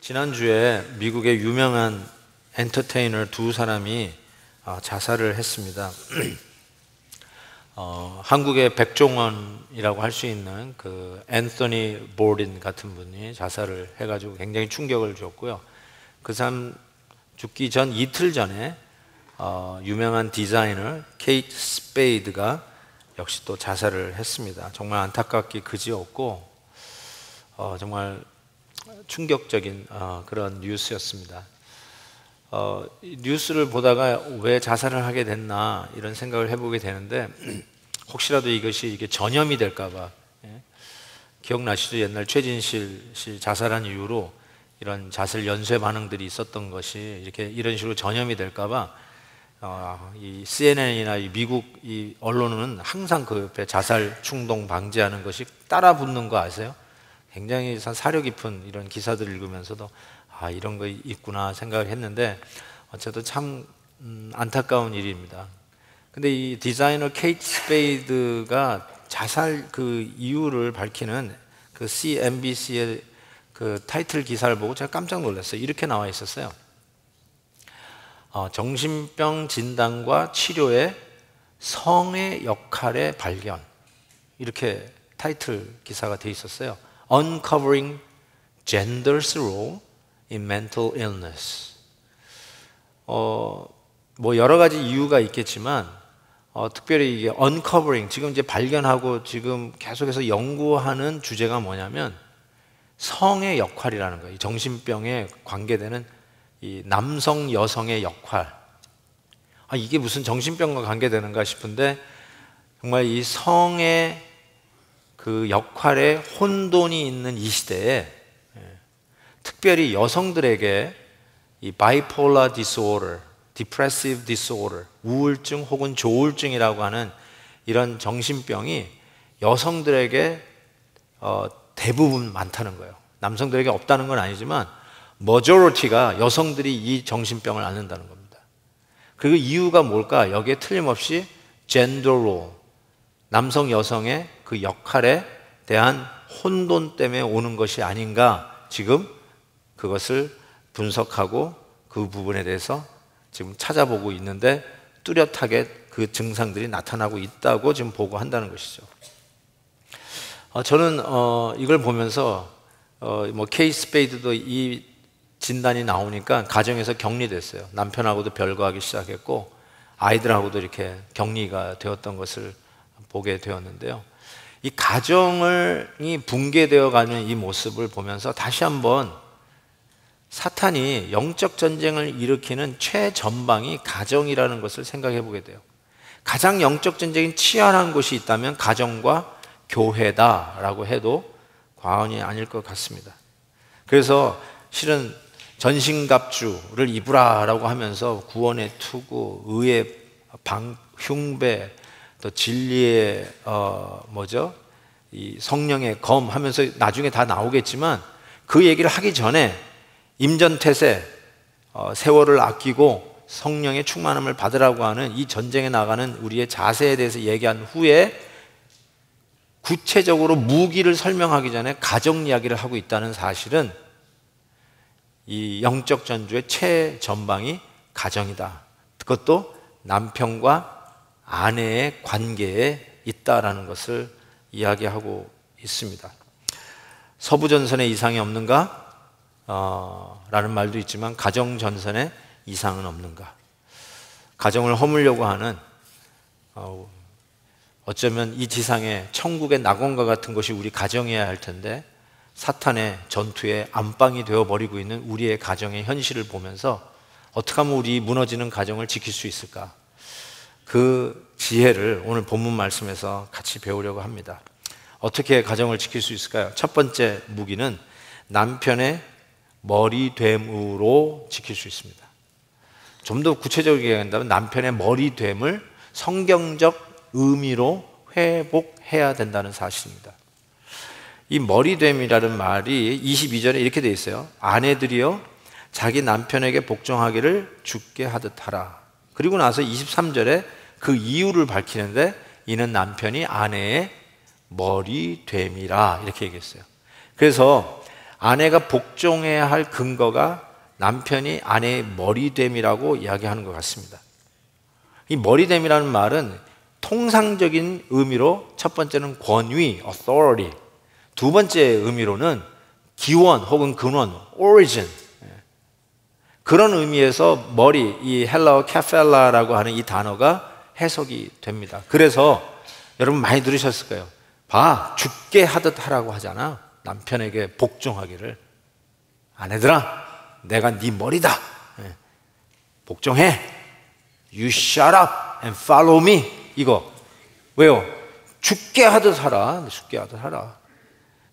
지난주에 미국의 유명한 엔터테이너 두 사람이 자살을 했습니다. 한국의 백종원이라고 할 수 있는 그 앤서니 보든 같은 분이 자살을 해가지고 굉장히 충격을 줬고요. 그 사람 죽기 전 이틀 전에 유명한 디자이너 케이트 스페이드가 역시 또 자살을 했습니다. 정말 안타깝기 그지없고 정말 충격적인 그런 뉴스였습니다. 뉴스를 보다가 왜 자살을 하게 됐나 이런 생각을 해보게 되는데 혹시라도 이게 전염이 될까봐. 기억나시죠? 옛날 최진실 씨 자살한 이후로 이런 자살 연쇄 반응들이 있었던 것이 이런 식으로 전염이 될까봐 이 CNN이나 이 미국 이 언론은 항상 그 옆에 자살 충동 방지하는 것이 따라 붙는 거 아세요? 굉장히 사려 깊은 이런 기사들을 읽으면서도 이런 거 있구나 생각을 했는데 어쨌든 참 안타까운 일입니다. 근데 이 디자이너 케이트 스페이드가 자살 그 이유를 밝히는 그 CNBC의 그 타이틀 기사를 보고 제가 깜짝 놀랐어요. 이렇게 나와 있었어요. 정신병 진단과 치료의 성의 역할의 발견, 이렇게 타이틀 기사가 돼 있었어요. Uncovering Gender's Role in Mental Illness. 뭐 여러 가지 이유가 있겠지만 특별히 이게 uncovering, 지금 이제 발견하고 지금 계속해서 연구하는 주제가 뭐냐면 성의 역할이라는 거예요. 정신병에 관계되는 이 남성 여성의 역할. 이게 무슨 정신병과 관계되는가 싶은데 정말 이 성의 그 역할에 혼돈이 있는 이 시대에 특별히 여성들에게 이 bipolar disorder, depressive disorder, 우울증 혹은 조울증이라고 하는 이런 정신병이 여성들에게 대부분 많다는 거예요. 남성들에게 없다는 건 아니지만 majority가 여성들이 이 정신병을 앓는다는 겁니다. 그리고 이유가 뭘까? 여기에 틀림없이 gender role, 남성 여성의 그 역할에 대한 혼돈 때문에 오는 것이 아닌가, 지금 그것을 분석하고 그 부분에 대해서 지금 찾아보고 있는데 뚜렷하게 그 증상들이 나타나고 있다고 지금 보고한다는 것이죠. 저는 이걸 보면서 뭐 케이트 스페이드도 이 진단이 나오니까 가정에서 격리됐어요. 남편하고도 별거하기 시작했고 아이들하고도 이렇게 격리가 되었던 것을 보게 되었는데요. 이 가정이 붕괴되어 가는 이 모습을 보면서 다시 한번 사탄이 영적 전쟁을 일으키는 최전방이 가정이라는 것을 생각해 보게 돼요. 가장 영적 전쟁이 치열한 곳이 있다면 가정과 교회다라고 해도 과언이 아닐 것 같습니다. 그래서 실은 전신갑주를 입으라라고 하면서 구원의 투구, 의의 흉배, 또 진리의 이 성령의 검 하면서 나중에 다 나오겠지만 그 얘기를 하기 전에 임전태세, 세월을 아끼고 성령의 충만함을 받으라고 하는 이 전쟁에 나가는 우리의 자세에 대해서 얘기한 후에 구체적으로 무기를 설명하기 전에 가정 이야기를 하고 있다는 사실은 이 영적 전투의 최전방이 가정이다. 그것도 남편과 아내의 관계에 있다라는 것을 이야기하고 있습니다. 서부전선에 이상이 없는가? 라는 말도 있지만 가정전선에 이상은 없는가? 가정을 허물려고 하는 어쩌면 이 지상에 천국의 낙원과 같은 것이 우리 가정이어야 할 텐데 사탄의 전투에 안방이 되어버리고 있는 우리의 가정의 현실을 보면서 어떻게 하면 우리 무너지는 가정을 지킬 수 있을까? 그 지혜를 오늘 본문 말씀에서 같이 배우려고 합니다. 어떻게 가정을 지킬 수 있을까요? 첫 번째 무기는 남편의 머리됨으로 지킬 수 있습니다. 좀 더 구체적으로 얘기한다면 남편의 머리됨을 성경적 의미로 회복해야 된다는 사실입니다. 이 머리됨이라는 말이 22절에 이렇게 되어 있어요. 아내들이여 자기 남편에게 복종하기를 주께 하듯 하라. 그리고 나서 23절에 그 이유를 밝히는데 이는 남편이 아내의 머리됨이라 이렇게 얘기했어요. 그래서 아내가 복종해야 할 근거가 남편이 아내의 머리됨이라고 이야기하는 것 같습니다. 이 머리됨이라는 말은 통상적인 의미로 첫 번째는 권위, authority, 두 번째 의미로는 기원 혹은 근원, origin, 그런 의미에서 머리, 이 헬라어 카펠라라고 하는 이 단어가 해석이 됩니다. 그래서 여러분 많이 들으셨을 거예요. 봐, 죽게 하듯 하라고 하잖아. 남편에게 복종하기를. 아내들아, 내가 네 머리다. 복종해. You shut up and follow me. 이거 왜요? 죽게 하듯 하라. 죽게 하듯 하라.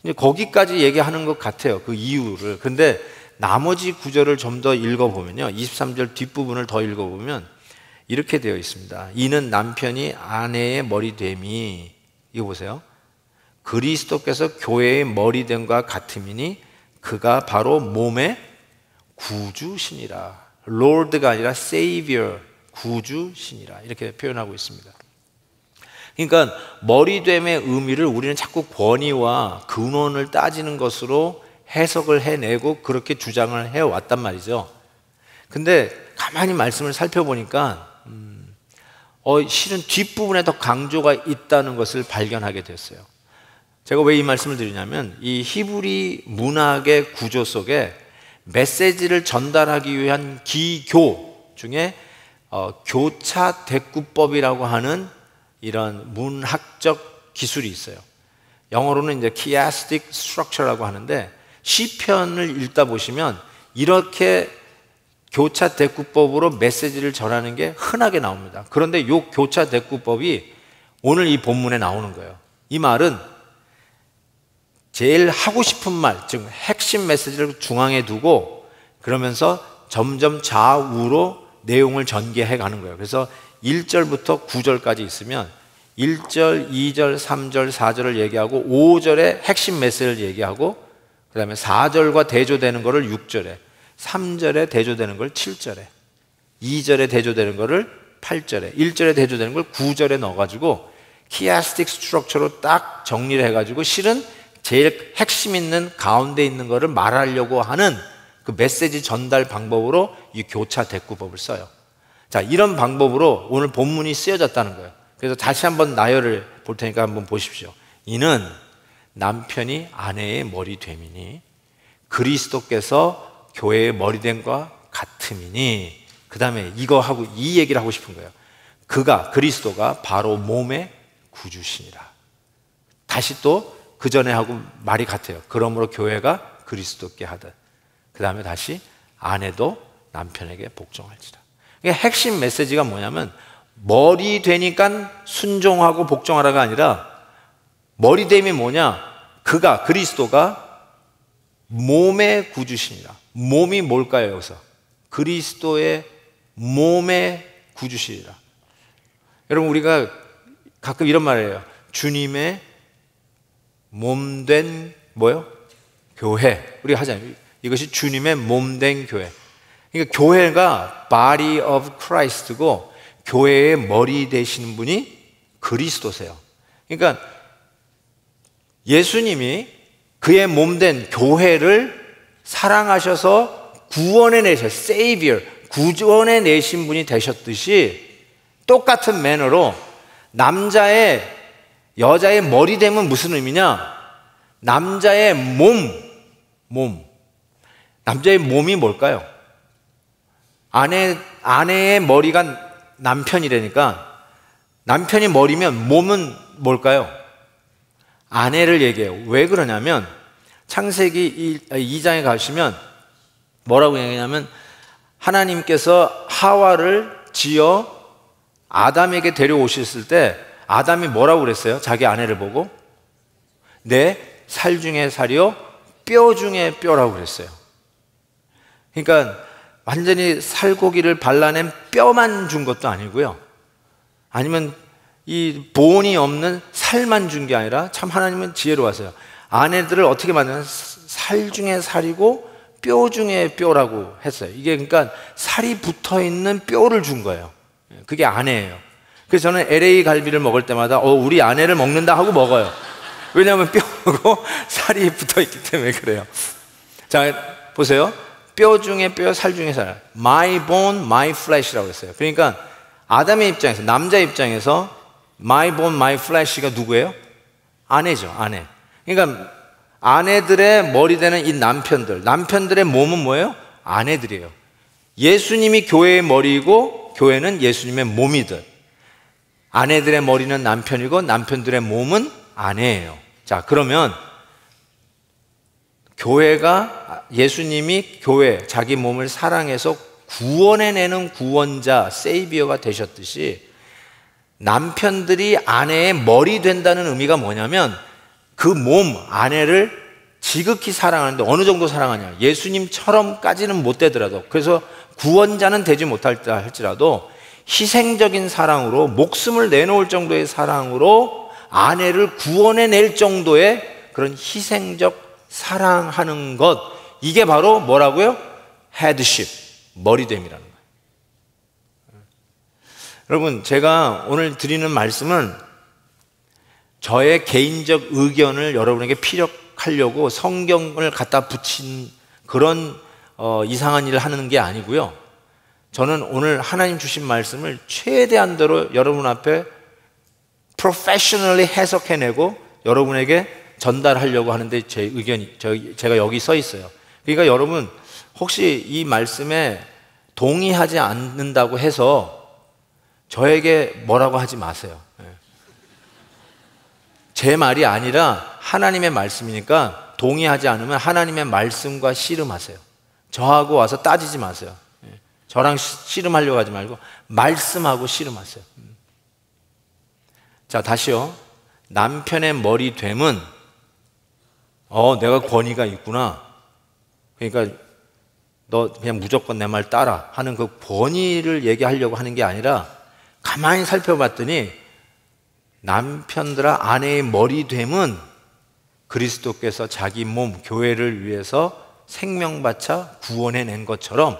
이제 거기까지 얘기하는 것 같아요. 그 이유를. 근데 나머지 구절을 좀 더 읽어보면요, 23절 뒷부분을 더 읽어보면 이렇게 되어 있습니다. 이는 남편이 아내의 머리됨이, 이거 보세요, 그리스도께서 교회의 머리됨과 같음이니 그가 바로 몸의 구주시니라. Lord가 아니라 Savior, 구주시니라, 이렇게 표현하고 있습니다. 그러니까 머리됨의 의미를 우리는 자꾸 권위와 근원을 따지는 것으로 해석을 해내고 그렇게 주장을 해왔단 말이죠. 근데 가만히 말씀을 살펴보니까 실은 뒷부분에 더 강조가 있다는 것을 발견하게 됐어요. 제가 왜 이 말씀을 드리냐면 이 히브리 문학의 구조 속에 메시지를 전달하기 위한 기교 중에 교차 대꾸법이라고 하는 이런 문학적 기술이 있어요. 영어로는 이제 chiastic structure라고 하는데, 시편을 읽다 보시면 이렇게 교차 대꾸법으로 메시지를 전하는 게 흔하게 나옵니다. 그런데 이 교차 대꾸법이 오늘 이 본문에 나오는 거예요. 이 말은 제일 하고 싶은 말, 즉 핵심 메시지를 중앙에 두고 그러면서 점점 좌우로 내용을 전개해 가는 거예요. 그래서 1절부터 9절까지 있으면 1절, 2절, 3절, 4절을 얘기하고 5절에 핵심 메시지를 얘기하고 그 다음에 4절과 대조되는 거를 6절에, 3절에 대조되는 걸 7절에, 2절에 대조되는 거를 8절에, 1절에 대조되는 걸 9절에 넣어가지고 키아스틱 스트럭처로 딱 정리를 해가지고 실은 제일 핵심 있는 가운데 있는 거를 말하려고 하는 그 메시지 전달 방법으로 이 교차 대꾸법을 써요. 자, 이런 방법으로 오늘 본문이 쓰여졌다는 거예요. 그래서 다시 한번 나열을 볼 테니까 한번 보십시오. 이는 남편이 아내의 머리됨이니 그리스도께서 교회의 머리됨과 같음이니, 그 다음에 이거 하고 이 얘기를 하고 싶은 거예요. 그리스도가 바로 몸의 구주시니라. 다시 또 그 전에 하고 말이 같아요. 그러므로 교회가 그리스도께 하듯. 그 다음에 다시 아내도 남편에게 복종할지라. 그러니까 핵심 메시지가 뭐냐면 머리 되니까 순종하고 복종하라가 아니라 머리됨이 뭐냐? 그리스도가 몸의 구주시니라. 몸이 뭘까요, 여기서? 그리스도의 몸의 구주시니라. 여러분, 우리가 가끔 이런 말을 해요. 주님의 몸된 뭐요? 교회. 우리가 하잖아요. 이것이 주님의 몸된 교회. 그러니까 교회가 body of Christ고 교회의 머리 되시는 분이 그리스도세요. 그러니까 예수님이 그의 몸된 교회를 사랑하셔서 구원해 내셨, Savior, 구원해 내신 분이 되셨듯이 똑같은 매너로 여자의 머리됨은 무슨 의미냐? 남자의 몸. 남자의 몸이 뭘까요? 아내의 머리가 남편이라니까 남편이 머리면 몸은 뭘까요? 아내를 얘기해요. 왜 그러냐면 창세기 2장에 가시면 뭐라고 얘기하냐면 하나님께서 하와를 지어 아담에게 데려오셨을 때 아담이 뭐라고 그랬어요? 자기 아내를 보고 내 살 중에 살이요 뼈 중에 뼈라고 그랬어요. 그러니까 완전히 살고기를 발라낸 뼈만 준 것도 아니고요, 아니면 이 본이 없는 살만 준 게 아니라 참 하나님은 지혜로워서요. 아내들을 어떻게 만드냐면 살 중에 살이고 뼈 중에 뼈라고 했어요. 이게 그러니까 살이 붙어 있는 뼈를 준 거예요. 그게 아내예요. 그래서 저는 LA 갈비를 먹을 때마다 우리 아내를 먹는다 하고 먹어요. 왜냐하면 뼈하고 살이 붙어 있기 때문에 그래요. 자, 보세요. 뼈 중에 뼈, 살 중에 살. My bone, my flesh라고 했어요. 그러니까 아담의 입장에서, 남자 입장에서 my bone, my flesh가 누구예요? 아내죠, 아내. 그러니까 아내들의 머리 되는 이 남편들, 남편들의 몸은 뭐예요? 아내들이에요. 예수님이 교회의 머리이고 교회는 예수님의 몸이듯 아내들의 머리는 남편이고 남편들의 몸은 아내예요. 자, 그러면 교회가, 예수님이 교회, 자기 몸을 사랑해서 구원해내는 구원자, 세이비어가 되셨듯이 남편들이 아내의 머리 된다는 의미가 뭐냐면 그 몸, 아내를 지극히 사랑하는데 어느 정도 사랑하냐? 예수님처럼까지는 못 되더라도, 그래서 구원자는 되지 못할다 할지라도 희생적인 사랑으로, 목숨을 내놓을 정도의 사랑으로 아내를 구원해낼 정도의 그런 희생적 사랑하는 것, 이게 바로 뭐라고요? 헤드십, 머리됨이라는 거예요. 여러분, 제가 오늘 드리는 말씀은 저의 개인적 의견을 여러분에게 피력하려고 성경을 갖다 붙인 그런 이상한 일을 하는 게 아니고요. 저는 오늘 하나님 주신 말씀을 최대한대로 여러분 앞에 프로페셔널리 해석해내고 여러분에게 전달하려고 하는데 제 의견이, 제가 여기 서 있어요. 그러니까 여러분, 혹시 이 말씀에 동의하지 않는다고 해서 저에게 뭐라고 하지 마세요. 제 말이 아니라 하나님의 말씀이니까 동의하지 않으면 하나님의 말씀과 씨름하세요. 저하고 와서 따지지 마세요. 저랑 씨름하려고 하지 말고 말씀하고 씨름하세요. 자, 다시요. 남편의 머리됨은 내가 권위가 있구나, 그러니까 너 그냥 무조건 내 말 따라 하는 그 권위를 얘기하려고 하는 게 아니라 가만히 살펴봤더니 남편들아, 아내의 머리됨은 그리스도께서 자기 몸, 교회를 위해서 생명 바쳐 구원해낸 것처럼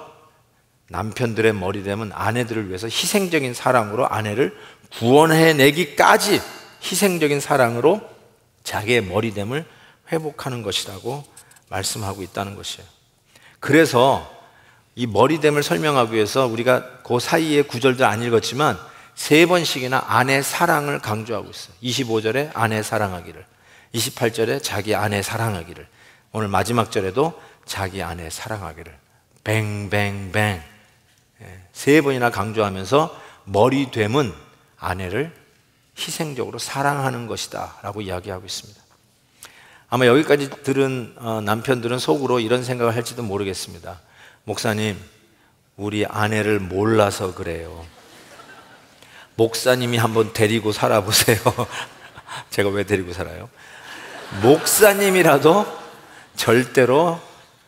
남편들의 머리됨은 아내들을 위해서 희생적인 사랑으로 아내를 구원해내기까지 희생적인 사랑으로 자기의 머리됨을 회복하는 것이라고 말씀하고 있다는 것이에요. 그래서 이 머리됨을 설명하기 위해서 우리가 그 사이의 구절들 안 읽었지만 3번씩이나 아내 사랑을 강조하고 있어요. 25절에 아내 사랑하기를, 28절에 자기 아내 사랑하기를, 오늘 마지막 절에도 자기 아내 사랑하기를, 뱅뱅뱅 3번이나 강조하면서 머리됨은 아내를 희생적으로 사랑하는 것이다 라고 이야기하고 있습니다. 아마 여기까지 들은 남편들은 속으로 이런 생각을 할지도 모르겠습니다. 목사님, 우리 아내를 몰라서 그래요. 목사님이 한번 데리고 살아보세요. 제가 왜 데리고 살아요? 목사님이라도 절대로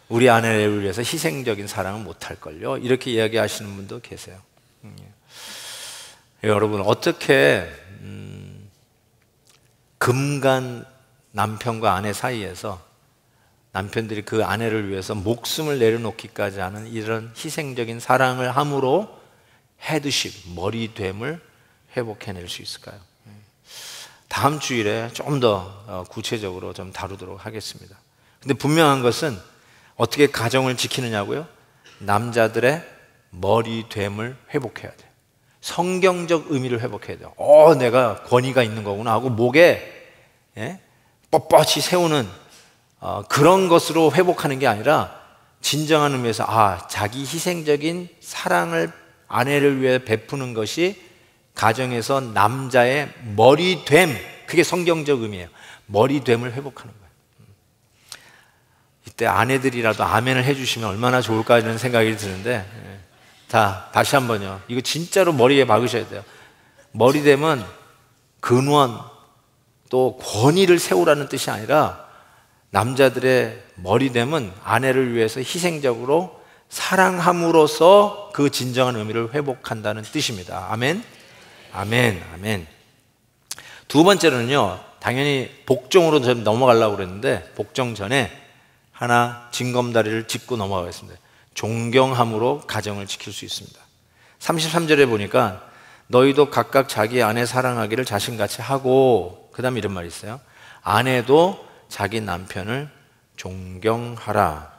우리 아내를 위해서 희생적인 사랑은 못할걸요. 이렇게 이야기하시는 분도 계세요. 여러분, 어떻게 금간 남편과 아내 사이에서 남편들이 그 아내를 위해서 목숨을 내려놓기까지 하는 이런 희생적인 사랑을 함으로 헤드십, 머리됨을 회복해낼 수 있을까요? 다음 주일에 좀 더 구체적으로 좀 다루도록 하겠습니다. 근데 분명한 것은 어떻게 가정을 지키느냐고요? 남자들의 머리됨을 회복해야 돼요. 성경적 의미를 회복해야 돼요. 내가 권위가 있는 거구나 하고 목에 뻣뻣이 세우는 그런 것으로 회복하는 게 아니라 진정한 의미에서 자기 희생적인 사랑을 아내를 위해 베푸는 것이 가정에서 남자의 머리됨, 그게 성경적 의미예요. 머리됨을 회복하는 거예요. 이때 아내들이라도 아멘을 해주시면 얼마나 좋을까 이런 생각이 드는데, 다시 한번요. 이거 진짜로 머리에 박으셔야 돼요. 머리됨은 근원 또 권위를 세우라는 뜻이 아니라 남자들의 머리됨은 아내를 위해서 희생적으로 사랑함으로써 그 진정한 의미를 회복한다는 뜻입니다. 아멘. 아멘, 아멘. 두 번째로는요, 당연히 복종으로 좀 넘어가려고 그랬는데 복종 전에 하나 징검다리를 짚고 넘어가겠습니다. 존경함으로 가정을 지킬 수 있습니다. 33절에 보니까 너희도 각각 자기 아내 사랑하기를 자신같이 하고, 그 다음에 이런 말이 있어요. 아내도 자기 남편을 존경하라.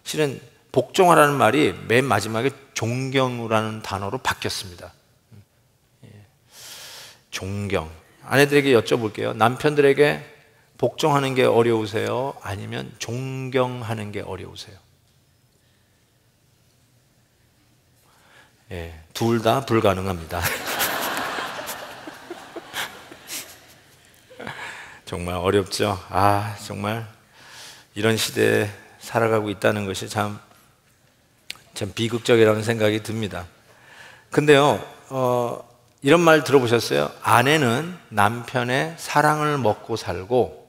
실은 복종하라는 말이 맨 마지막에 존경이라는 단어로 바뀌었습니다. 존경. 아내들에게 여쭤볼게요. 남편들에게 복종하는 게 어려우세요? 아니면 존경하는 게 어려우세요? 예, 둘 다 불가능합니다. 정말 어렵죠. 정말 이런 시대에 살아가고 있다는 것이 참 비극적이라는 생각이 듭니다. 근데요, 이런 말 들어보셨어요? 아내는 남편의 사랑을 먹고 살고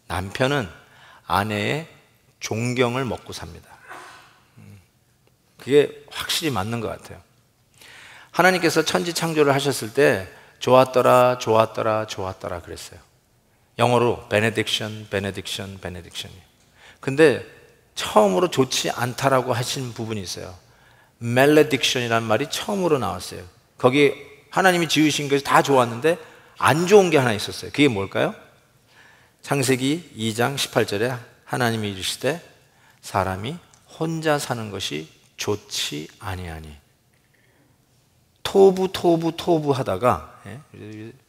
남편은 아내의 존경을 먹고 삽니다. 그게 확실히 맞는 것 같아요. 하나님께서 천지 창조를 하셨을 때 좋았더라, 좋았더라, 좋았더라 그랬어요. 영어로 benediction, benediction, benediction이에요. 근데 처음으로 좋지 않다라고 하신 부분이 있어요. malediction이라는 말이 처음으로 나왔어요. 거기 하나님이 지으신 것이 다 좋았는데 안 좋은 게 하나 있었어요. 그게 뭘까요? 창세기 2장 18절에 하나님이 이르시되 사람이 혼자 사는 것이 좋지 아니하니. 토부 하다가,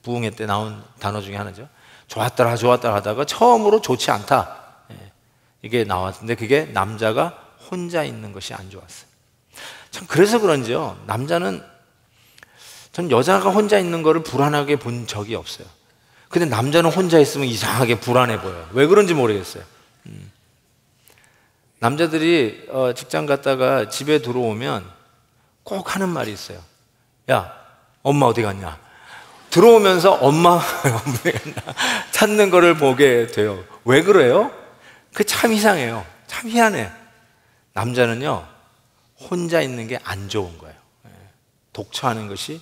부흥회 때 나온 단어 중에 하나죠. 좋았더라 좋았더라 하다가 처음으로 좋지 않다, 이게 나왔는데 그게 남자가 혼자 있는 것이 안 좋았어요. 참 그래서 그런지요, 남자는, 전 여자가 혼자 있는 거를 불안하게 본 적이 없어요. 근데 남자는 혼자 있으면 이상하게 불안해 보여요. 왜 그런지 모르겠어요. 남자들이 직장 갔다가 집에 들어오면 꼭 하는 말이 있어요. 야, 엄마 어디 갔냐? 들어오면서 엄마 어디 갔냐 찾는 거를 보게 돼요. 왜 그래요? 그 참 이상해요. 참 희한해. 남자는요, 혼자 있는 게 안 좋은 거예요. 독처하는 것이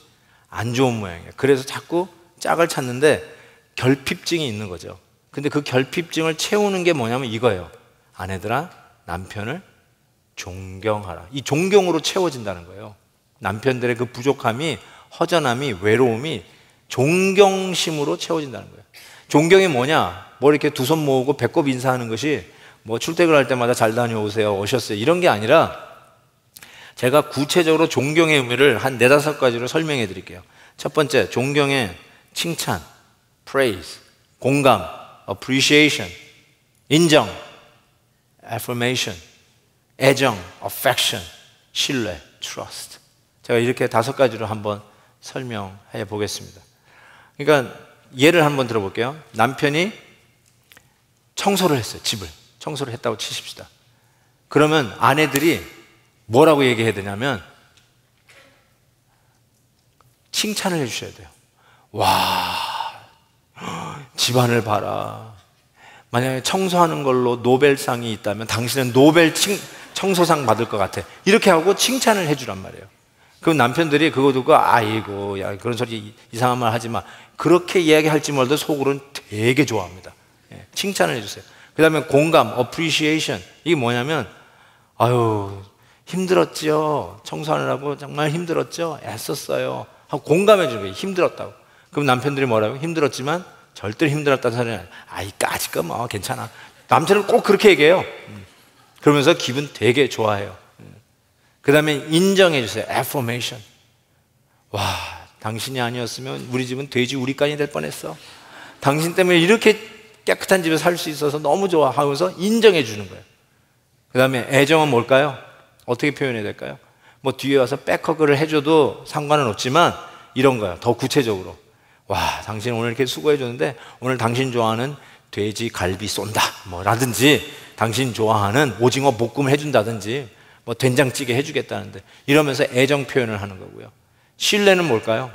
안 좋은 모양이에요. 그래서 자꾸 짝을 찾는데 결핍증이 있는 거죠. 근데 그 결핍증을 채우는 게 뭐냐면 이거예요. 아내들아, 남편을 존경하라. 이 존경으로 채워진다는 거예요. 남편들의 그 부족함이, 허전함이, 외로움이 존경심으로 채워진다는 거예요. 존경이 뭐냐? 뭐 이렇게 두 손 모으고 배꼽 인사하는 것이 뭐 출퇴근할 때마다 잘 다녀오세요, 오셨어요, 이런 게 아니라 제가 구체적으로 존경의 의미를 한 4-5가지로 설명해 드릴게요. 첫 번째, 존경의 칭찬, praise, 공감, appreciation, 인정, affirmation, 애정, affection, 신뢰, trust. 제가 이렇게 5가지로 한번 설명해 보겠습니다. 그러니까 예를 한번 들어볼게요. 남편이 청소를 했어요. 집을 청소를 했다고 치십시다. 그러면 아내들이 뭐라고 얘기해야 되냐면 칭찬을 해주셔야 돼요. 와, 집안을 봐라. 만약에 청소하는 걸로 노벨상이 있다면 당신은 노벨 청소상 받을 것 같아. 이렇게 하고 칭찬을 해주란 말이에요. 그럼 남편들이 그거 듣고 아이고, 야, 그런 소리 이상한 말 하지 마. 그렇게 이야기할지 몰라도 속으로는 되게 좋아합니다. 칭찬을 해주세요. 그 다음에 공감, appreciation. 이게 뭐냐면, 아유, 힘들었죠. 청소하느라고 정말 힘들었죠. 애썼어요. 하고 공감해 주는 거예요. 힘들었다고. 그럼 남편들이 뭐라고? 힘들었지만 절대로 힘들었다는 소리는 아이 까짓거 뭐 괜찮아. 남편은 꼭 그렇게 얘기해요. 그러면서 기분 되게 좋아해요. 그 다음에 인정해 주세요. affirmation. 와, 당신이 아니었으면 우리 집은 돼지 우리간이 될 뻔했어. 당신 때문에 이렇게 깨끗한 집에 살 수 있어서 너무 좋아 하면서 인정해 주는 거예요. 그 다음에 애정은 뭘까요? 어떻게 표현해야 될까요? 뭐 뒤에 와서 백허그를 해줘도 상관은 없지만 이런 거예요. 더 구체적으로. 와, 당신 오늘 이렇게 수고해 줬는데 오늘 당신 좋아하는 돼지 갈비 쏜다 뭐 라든지, 당신 좋아하는 오징어 볶음을 해준다든지, 뭐 된장찌개 해주겠다는데, 이러면서 애정 표현을 하는 거고요. 신뢰는 뭘까요?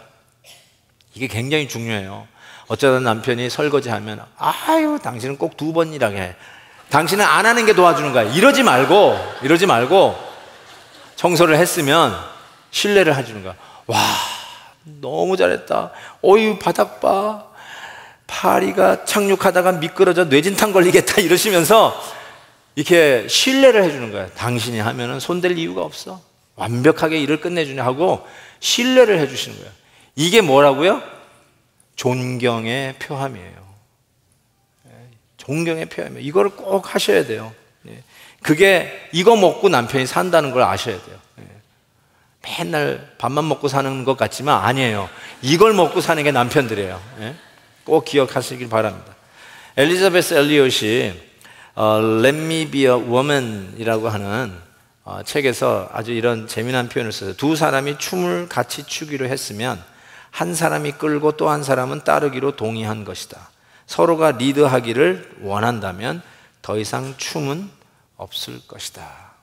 이게 굉장히 중요해요. 어쩌다 남편이 설거지하면 아유, 당신은 꼭 2번 일하게 해. 당신은 안 하는 게 도와주는 거야. 이러지 말고 청소를 했으면 신뢰를 해주는 거야. 와, 너무 잘했다. 어이, 바닥 봐. 파리가 착륙하다가 미끄러져 뇌진탕 걸리겠다. 이러시면서 이렇게 신뢰를 해주는 거야. 당신이 하면은 손댈 이유가 없어. 완벽하게 일을 끝내주냐 하고 신뢰를 해주시는 거예요. 이게 뭐라고요? 존경의 표함이에요. 존경의 표함이에요. 이걸 꼭 하셔야 돼요. 그게 이거 먹고 남편이 산다는 걸 아셔야 돼요. 맨날 밥만 먹고 사는 것 같지만 아니에요. 이걸 먹고 사는 게 남편들이에요. 꼭 기억하시길 바랍니다. 엘리자베스 엘리엇이 Let Me Be a Woman 이라고 하는 책에서 아주 이런 재미난 표현을 써요. 두 사람이 춤을 같이 추기로 했으면 한 사람이 끌고 또 한 사람은 따르기로 동의한 것이다. 서로가 리드하기를 원한다면 더 이상 춤은 없을 것이다.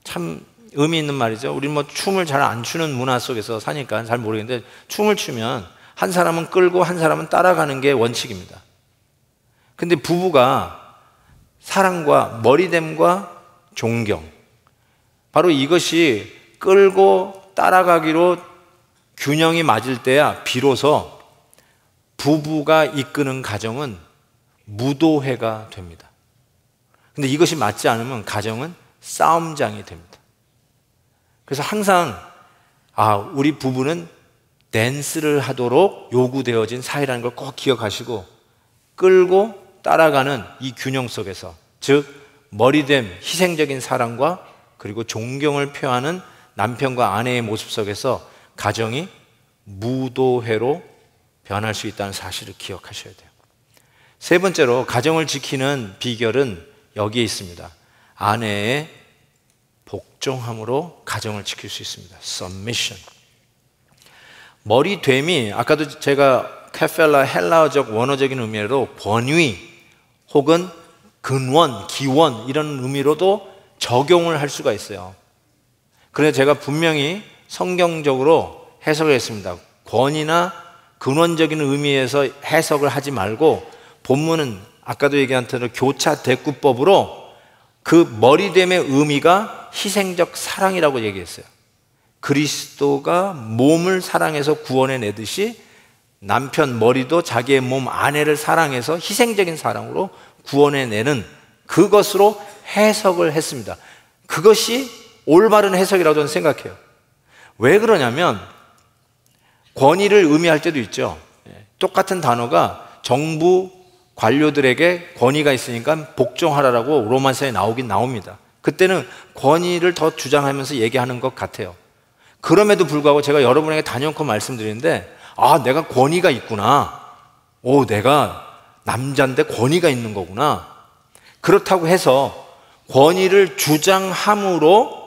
참 의미 있는 말이죠. 우리 뭐 춤을 잘 안 추는 문화 속에서 사니까 잘 모르겠는데, 춤을 추면 한 사람은 끌고 한 사람은 따라가는 게 원칙입니다. 근데 부부가 사랑과 머리됨과 존경, 바로 이것이 끌고 따라가기로 균형이 맞을 때야 비로소 부부가 이끄는 가정은 무도회가 됩니다. 근데 이것이 맞지 않으면 가정은 싸움장이 됩니다. 그래서 항상 우리 부부는 댄스를 하도록 요구되어진 사이라는 걸 꼭 기억하시고, 끌고 따라가는 이 균형 속에서, 즉 머리됨, 희생적인 사랑과 그리고 존경을 표하는 남편과 아내의 모습 속에서 가정이 무도회로 변할 수 있다는 사실을 기억하셔야 돼요. 세 번째로 가정을 지키는 비결은 여기에 있습니다. 아내의 복종함으로 가정을 지킬 수 있습니다. Submission. 머리됨이 아까도 제가 케펠라 헬라어적 원어적인 의미로 권위 혹은 근원, 기원 이런 의미로도 적용을 할 수가 있어요. 그래서 제가 분명히 성경적으로 해석을 했습니다. 권위나 근원적인 의미에서 해석을 하지 말고 본문은 아까도 얘기한 대로 교차 대꾸법으로 그 머리됨의 의미가 희생적 사랑이라고 얘기했어요. 그리스도가 몸을 사랑해서 구원해 내듯이 남편 머리도 자기의 몸 아내를 사랑해서 희생적인 사랑으로 구원해 내는 그것으로 해석을 했습니다. 그것이 올바른 해석이라고 저는 생각해요. 왜 그러냐면 권위를 의미할 때도 있죠. 똑같은 단어가 정부 관료들에게 권위가 있으니까 복종하라라고 로마서에 나오긴 나옵니다. 그때는 권위를 더 주장하면서 얘기하는 것 같아요. 그럼에도 불구하고 제가 여러분에게 단연코 말씀드리는데, 내가 권위가 있구나. 내가 남자인데 권위가 있는 거구나. 그렇다고 해서 권위를 주장함으로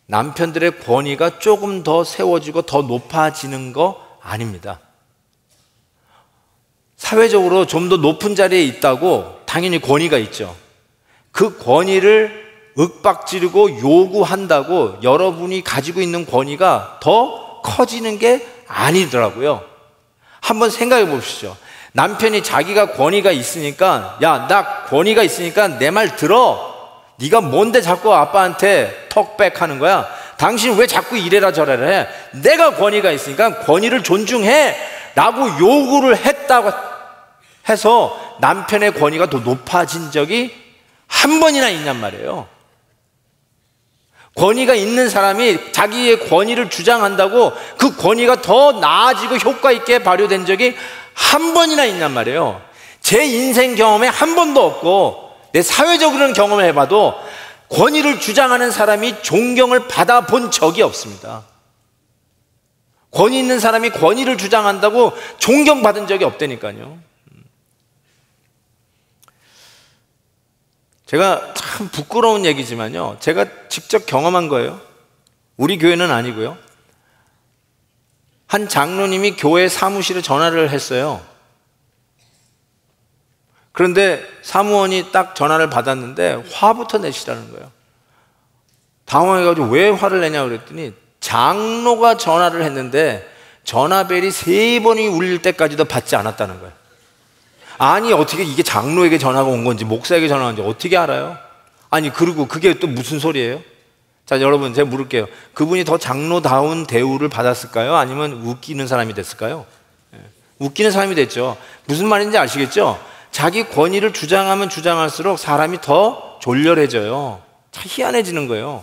남편들의 권위가 조금 더 세워지고 더 높아지는 거 아닙니다. 사회적으로 좀 더 높은 자리에 있다고 당연히 권위가 있죠. 그 권위를 윽박지르고 요구한다고 여러분이 가지고 있는 권위가 더 커지는 게 아니더라고요. 한번 생각해 보십시오. 남편이 자기가 권위가 있으니까, 야, 나 권위가 있으니까 내 말 들어. 네가 뭔데 자꾸 아빠한테 턱백 하는 거야? 당신 왜 자꾸 이래라 저래라 해? 내가 권위가 있으니까 권위를 존중해 라고 요구를 했다고 해서 남편의 권위가 더 높아진 적이 한 번이나 있냔 말이에요. 권위가 있는 사람이 자기의 권위를 주장한다고 그 권위가 더 나아지고 효과 있게 발휘된 적이 한 번이나 있냔 말이에요. 제 인생 경험에 한 번도 없고 내 사회적으로는 경험을 해봐도 권위를 주장하는 사람이 존경을 받아본 적이 없습니다. 권위 있는 사람이 권위를 주장한다고 존경받은 적이 없다니까요. 제가 참 부끄러운 얘기지만요, 제가 직접 경험한 거예요. 우리 교회는 아니고요. 한 장로님이 교회 사무실에 전화를 했어요. 그런데 사무원이 딱 전화를 받았는데 화부터 내시라는 거예요. 당황해가지고 왜 화를 내냐 그랬더니 장로가 전화를 했는데 전화벨이 3번이 울릴 때까지도 받지 않았다는 거예요. 아니 어떻게 이게 장로에게 전화가 온 건지 목사에게 전화가 온 건지 어떻게 알아요? 아니 그리고 그게 또 무슨 소리예요? 자, 여러분 제가 물을게요. 그분이 더 장로다운 대우를 받았을까요? 아니면 웃기는 사람이 됐을까요? 웃기는 사람이 됐죠. 무슨 말인지 아시겠죠? 자기 권위를 주장하면 주장할수록 사람이 더 졸렬해져요. 참 희한해지는 거예요.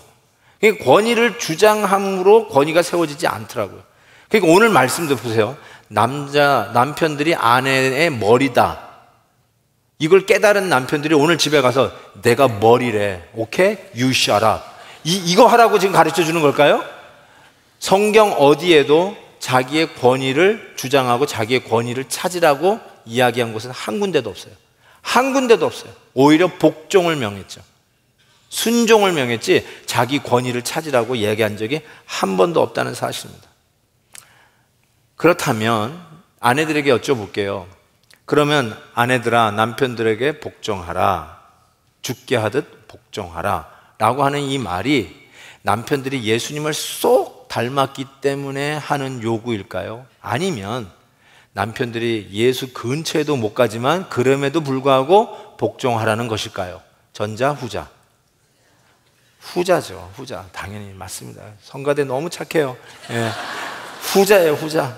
그러니까 권위를 주장함으로 권위가 세워지지 않더라고요. 그러니까 오늘 말씀도 보세요. 남편들이 아내의 머리다. 이걸 깨달은 남편들이 오늘 집에 가서 내가 머리래. 오케이? You shut up. 이거 하라고 지금 가르쳐 주는 걸까요? 성경 어디에도 자기의 권위를 주장하고 자기의 권위를 찾으라고 이야기한 곳은 한 군데도 없어요. 한 군데도 없어요. 오히려 복종을 명했죠. 순종을 명했지 자기 권위를 찾으라고 얘기한 적이 한 번도 없다는 사실입니다. 그렇다면 아내들에게 여쭤볼게요. 그러면 아내들아 남편들에게 복종하라. 죽게 하듯 복종하라 라고 하는 이 말이 남편들이 예수님을 쏙 닮았기 때문에 하는 요구일까요? 아니면 남편들이 예수 근처에도 못 가지만 그럼에도 불구하고 복종하라는 것일까요? 전자, 후자? 후자죠. 후자. 당연히 맞습니다. 성가대 너무 착해요. 예. 후자예요, 후자.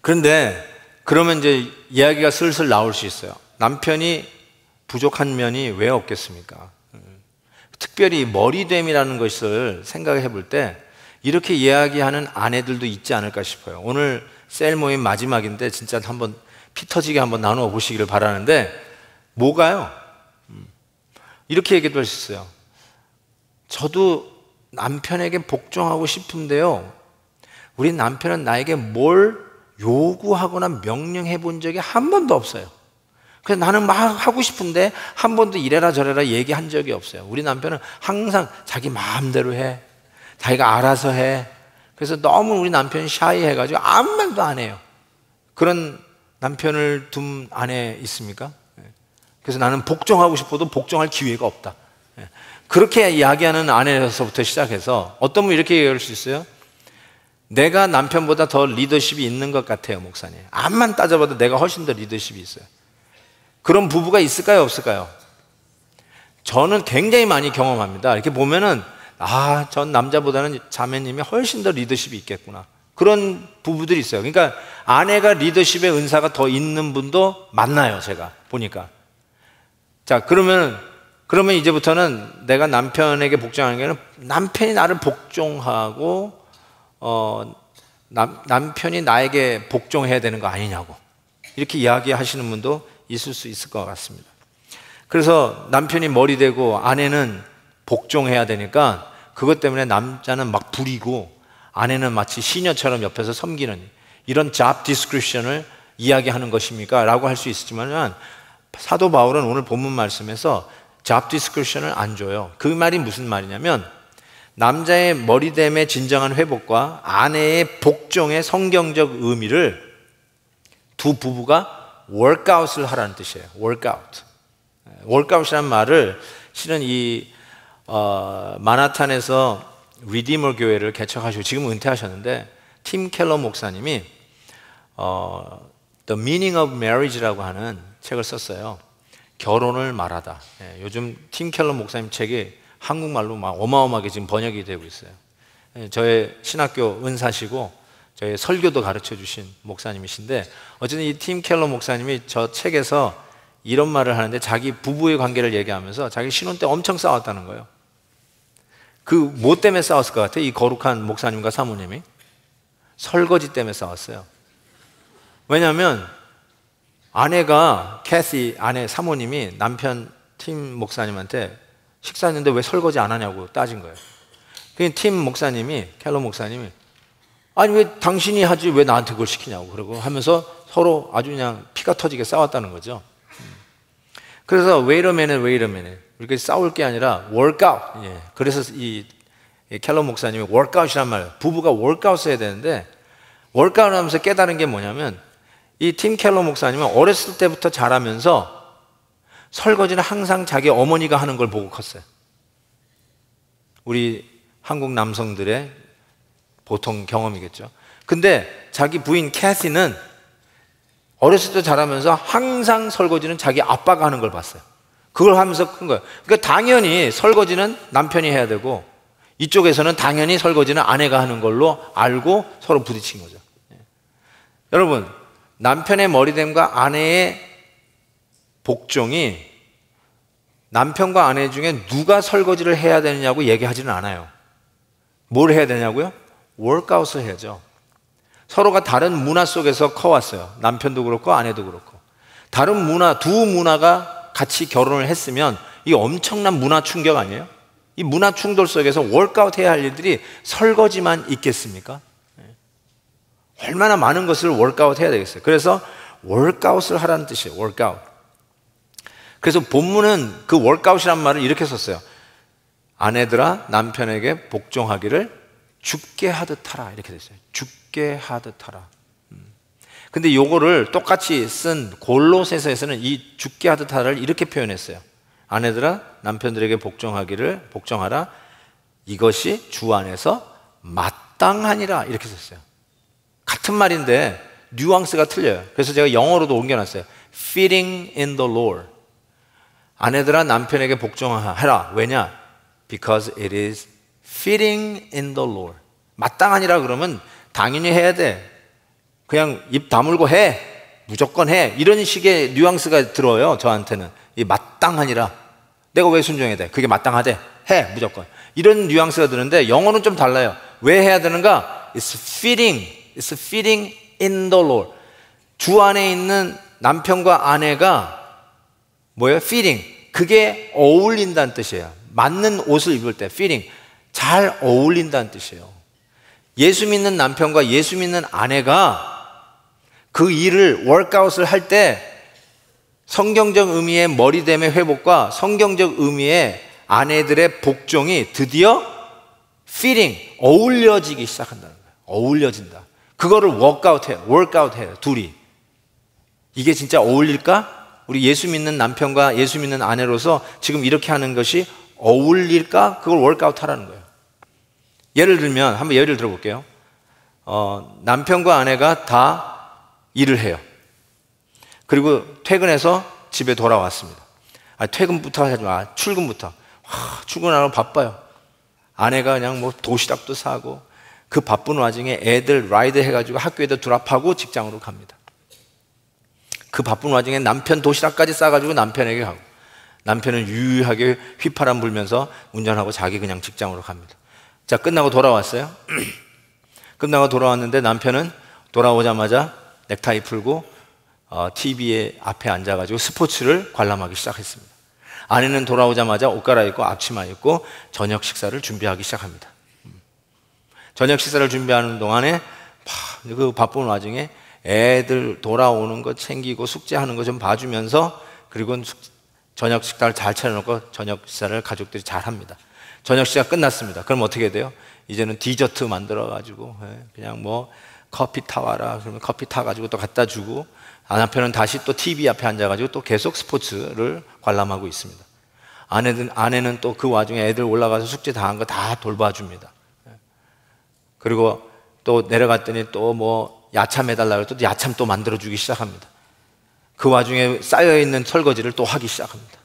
그런데 그러면 이제 이야기가 슬슬 나올 수 있어요. 남편이 부족한 면이 왜 없겠습니까? 특별히 머리됨이라는 것을 생각해 볼 때 이렇게 이야기하는 아내들도 있지 않을까 싶어요. 오늘 셀 모임 마지막인데 진짜 한번 피 터지게 한번 나누어 보시기를 바라는데 뭐가요? 이렇게 얘기도 할 수 있어요. 저도 남편에게 복종하고 싶은데요, 우리 남편은 나에게 뭘 요구하거나 명령해 본 적이 한 번도 없어요. 그래서 나는 막 하고 싶은데 한 번도 이래라 저래라 얘기한 적이 없어요. 우리 남편은 항상 자기 마음대로 해. 자기가 알아서 해. 그래서 너무 우리 남편이 샤이해가지고 아무 말도 안 해요. 그런 남편을 둔 아내 있습니까? 그래서 나는 복종하고 싶어도 복종할 기회가 없다. 그렇게 이야기하는 아내에서부터 시작해서 어떤 분 이렇게 얘기할 수 있어요? 내가 남편보다 더 리더십이 있는 것 같아요, 목사님. 암만 따져봐도 내가 훨씬 더 리더십이 있어요. 그런 부부가 있을까요, 없을까요? 저는 굉장히 많이 경험합니다. 이렇게 보면은 전 남자보다는 자매님이 훨씬 더 리더십이 있겠구나. 그런 부부들이 있어요. 그러니까 아내가 리더십의 은사가 더 있는 분도 만나요, 제가 보니까. 자, 그러면 이제부터는 내가 남편에게 복종하는 게 아니라 남편이 나를 복종하고 남편이 나에게 복종해야 되는 거 아니냐고 이렇게 이야기하시는 분도 있을 수 있을 것 같습니다. 그래서 남편이 머리 대고 아내는 복종해야 되니까 그것 때문에 남자는 막 부리고 아내는 마치 시녀처럼 옆에서 섬기는 이런 job description을 이야기하는 것입니까? 라고 할 수 있지만 사도 바울은 오늘 본문 말씀에서 job description을 안 줘요. 그 말이 무슨 말이냐면 남자의 머리됨의 진정한 회복과 아내의 복종의 성경적 의미를 두 부부가 workout을 하라는 뜻이에요. workout. workout이라는 말을 실은 이 마나탄에서 리디머 교회를 개척하시고 지금 은퇴하셨는데 팀 켈러 목사님이 The Meaning of Marriage라고 하는 책을 썼어요. 결혼을 말하다. 요즘 팀 켈러 목사님 책이 한국말로 막 어마어마하게 지금 번역이 되고 있어요. 저의 신학교 은사시고 저희 설교도 가르쳐 주신 목사님이신데 어쨌든 이 팀 켈러 목사님이 저 책에서 이런 말을 하는데 자기 부부의 관계를 얘기하면서 자기 신혼 때 엄청 싸웠다는 거예요. 그 뭐 때문에 싸웠을 것 같아요? 이 거룩한 목사님과 사모님이 설거지 때문에 싸웠어요. 왜냐하면 아내가 캐시 아내 사모님이 남편 팀 목사님한테 식사했는데 왜 설거지 안 하냐고 따진 거예요. 그 팀 목사님이 켈러 목사님이 아니 왜 당신이 하지 왜 나한테 그걸 시키냐고 그러고 하면서 서로 아주 그냥 피가 터지게 싸웠다는 거죠. 그래서 wait a minute 이렇게 싸울 게 아니라 workout. 그래서 이 켈러 목사님이 workout이란 말, 부부가 workout 해야 되는데 workout 하면서 깨달은 게 뭐냐면 이 팀 켈러 목사님은 어렸을 때부터 자라면서 설거지는 항상 자기 어머니가 하는 걸 보고 컸어요. 우리 한국 남성들의 보통 경험이겠죠. 근데 자기 부인 캐시는 어렸을 때 자라면서 항상 설거지는 자기 아빠가 하는 걸 봤어요. 그걸 하면서 큰 거예요. 그러니까 당연히 설거지는 남편이 해야 되고 이쪽에서는 당연히 설거지는 아내가 하는 걸로 알고 서로 부딪힌 거죠. 여러분, 남편의 머리됨과 아내의 복종이 남편과 아내 중에 누가 설거지를 해야 되느냐고 얘기하지는 않아요. 뭘 해야 되냐고요? 워크아웃을 해야죠. 서로가 다른 문화 속에서 커왔어요. 남편도 그렇고 아내도 그렇고. 다른 문화, 두 문화가 같이 결혼을 했으면 이 엄청난 문화 충격 아니에요? 이 문화 충돌 속에서 월크아웃 해야 할 일들이 설거지만 있겠습니까? 얼마나 많은 것을 월크아웃 해야 되겠어요. 그래서 월크아웃을 하라는 뜻이에요. 월크아웃. 그래서 본문은 그 월크아웃이란 말을 이렇게 썼어요. 아내들아 남편에게 복종하기를 죽게 하듯 하라, 이렇게 됐어요. 죽게 하듯 하라. 근데 요거를 똑같이 쓴 골로새서에서는 이 죽게 하듯 하라를 이렇게 표현했어요. 아내들아 남편들에게 복종하라. 이것이 주 안에서 마땅하니라, 이렇게 썼어요. 같은 말인데 뉘앙스가 틀려요. 그래서 제가 영어로도 옮겨놨어요. Fitting in the Lord. 아내들아 남편에게 복종하라. 왜냐? Because it is fitting in the Lord. 마땅하니라 그러면 당연히 해야 돼. 그냥 입 다물고 해. 무조건 해. 이런 식의 뉘앙스가 들어요. 저한테는. 이 마땅하니라. 내가 왜 순종해야 돼? 그게 마땅하대. 해. 무조건. 이런 뉘앙스가 드는데 영어는 좀 달라요. 왜 해야 되는가? It's fitting in the Lord. 주 안에 있는 남편과 아내가 뭐예요? fitting. 그게 어울린다는 뜻이에요. 맞는 옷을 입을 때 fitting. 잘 어울린다는 뜻이에요. 예수 믿는 남편과 예수 믿는 아내가 그 일을 월크아웃을 할 때 성경적 의미의 머리됨의 회복과 성경적 의미의 아내들의 복종이 드디어 fitting, 어울려지기 시작한다는 거예요. 어울려진다. 그거를 월크아웃 해요. 둘이. 이게 진짜 어울릴까? 우리 예수 믿는 남편과 예수 믿는 아내로서 지금 이렇게 하는 것이 어울릴까? 그걸 월크아웃 하라는 거예요. 예를 들면 한번 예를 들어볼게요. 남편과 아내가 다 일을 해요. 그리고 퇴근해서 집에 돌아왔습니다. 퇴근부터 하지 마. 출근부터. 출근하러 바빠요. 아내가 그냥 뭐 도시락도 사고 그 바쁜 와중에 애들 라이드 해가지고 학교에다 드랍하고 직장으로 갑니다. 그 바쁜 와중에 남편 도시락까지 싸가지고 남편에게 가고 남편은 유유하게 휘파람 불면서 운전하고 자기 그냥 직장으로 갑니다. 자, 끝나고 돌아왔어요. 끝나고 돌아왔는데 남편은 돌아오자마자 넥타이 풀고 TV 앞에 앉아가지고 스포츠를 관람하기 시작했습니다. 아내는 돌아오자마자 옷 갈아입고 앞치마 입고 저녁 식사를 준비하기 시작합니다. 저녁 식사를 준비하는 동안에 그 바쁜 와중에 애들 돌아오는 거 챙기고 숙제하는 거 좀 봐주면서 그리고 저녁 식사를 잘 차려놓고 저녁 식사를 가족들이 잘 합니다. 저녁 식사 끝났습니다. 그럼 어떻게 돼요? 이제는 디저트 만들어가지고 그냥 뭐 커피 타와라 그러면 커피 타가지고 또 갖다 주고 남편은 다시 또 TV 앞에 앉아가지고 또 계속 스포츠를 관람하고 있습니다. 아내는 또 그 와중에 애들 올라가서 숙제 다 한 거 다 돌봐줍니다. 그리고 또 내려갔더니 또 뭐 야참 해달라고 또 야참 또 만들어주기 시작합니다. 그 와중에 쌓여있는 설거지를 또 하기 시작합니다.